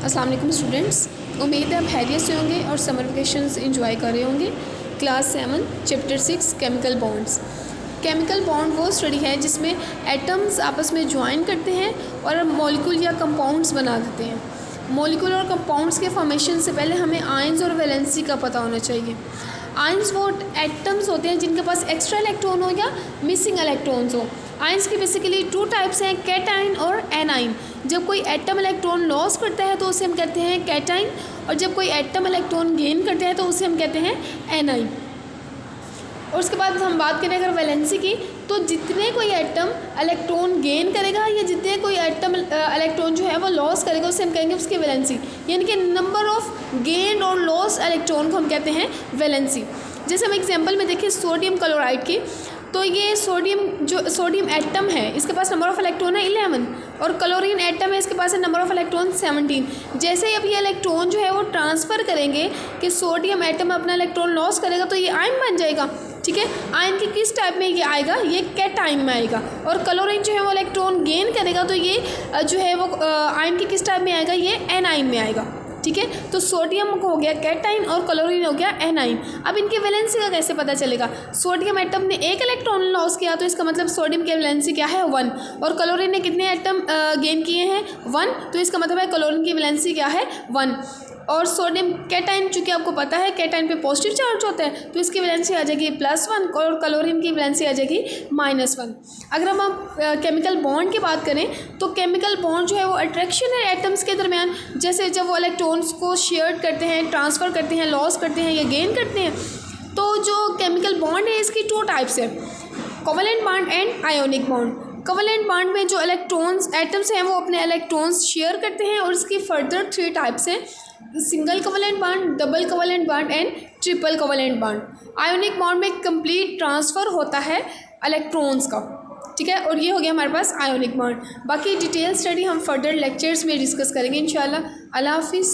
अस्सलाम वालेकुम स्टूडेंट्स, उम्मीद है आप खैरियत से होंगे और समर वेकेशंस एंजॉय कर रहे होंगे। Class 7 chapter 6 chemical bonds. Chemical bond वो स्टडी है जिसमें एटम्स आपस में ज्वाइन करते हैं और मॉलिक्यूल या कंपाउंड्स बना देते हैं। मॉलिक्यूल और कंपाउंड्स के फॉर्मेशन से पहले हमें आयंस और वैलेंसी का पता होना चाहिए। आयंस वो एटम्स होते हैं जिनके पास एक्स्ट्रा इलेक्ट्रॉन हो या मिसिंग इलेक्ट्रॉन्स हो। आयंस के बेसिकली 2 टाइप्स हैं, कैटाइन और एनाइन। जब कोई एटम इलेक्ट्रॉन लॉस करता है तो उसे हम कहते हैं कैटाइन, और जब कोई एटम इलेक्ट्रॉन गेन करता है तो उसे हम कहते हैं एनाइन। और उसके बाद हम बात करें अगर वैलेंसी की, तो जितने कोई एटम इलेक्ट्रॉन गेन करेगा या जितने कोई एटम इलेक्ट्रॉन जो है वो लॉस करेगा उसे हम कहेंगे उसकी वैलेंसी, यानी कि नंबर ऑफ गेन और लॉस इलेक्ट्रॉन को हम कहते हैं वैलेंसी। जैसे हम एग्जांपल में देखें सोडियम क्लोराइड की, तो ये सोडियम एटम है, इसके पास नंबर ऑफ़ इलेक्ट्रॉन है 11, और क्लोरीन एटम है, इसके पास है नंबर ऑफ़ इलेक्ट्रॉन 17। जैसे ही अब ये इलेक्ट्रॉन जो है वो ट्रांसफ़र करेंगे कि सोडियम एटम अपना इलेक्ट्रॉन लॉस करेगा तो ये आयन बन जाएगा। ठीक है, आयन के किस टाइप में ये आएगा, ये कैटाइन में आएगा। और क्लोरीन जो है वो इलेक्ट्रॉन गेन करेगा तो ये जो है वो आयन के किस टाइप में आएगा, ये एनाइन में आएगा। ठीक है, तो सोडियम हो गया कैटाइन और क्लोरीन हो गया एनाइन। अब इनकी वैलेंसी का कैसे पता चलेगा? सोडियम एटम ने 1 इलेक्ट्रॉन लॉस किया तो इसका मतलब सोडियम की वैलेंसी क्या है 1, और क्लोरीन ने कितने एटम गेन किए हैं 1, तो इसका मतलब है क्लोरीन की वैलेंसी क्या है 1। और सोडियम कैटाइन, चूँकि आपको पता है कैटाइन पे पॉजिटिव चार्ज होता है तो इसकी वैलेंसी आ जाएगी +1 और क्लोरीन की वैलेंसी आ जाएगी -1। अगर हम केमिकल बॉन्ड की बात करें तो केमिकल बॉन्ड जो है वो अट्रैक्शन है एटम्स के दरमियान। जैसे जब वो इलेक्ट्रॉन्स को शेयर करते हैं, ट्रांसफ़र करते हैं, लॉस करते हैं या गेन करते हैं, तो जो केमिकल बॉन्ड है इसकी 2 टाइप्स है, covalent bond and ionic bond. Covalent bond में जो इलेक्ट्रॉन्स एटम्स हैं वो अपने इलेक्ट्रॉन्स शेयर करते हैं और इसकी फर्दर 3 टाइप्स हैं, single covalent bond, double covalent bond and triple covalent bond. Ionic bond में कंप्लीट ट्रांसफ़र होता है इलेक्ट्रॉन्स का। ठीक है, और ये हो गया हमारे पास आयोनिक बॉन्ड। बाकी डिटेल स्टडी हम फर्दर लेक्चर्स में डिस्कस करेंगे इंशाल्लाह। अल्लाह हाफिज़।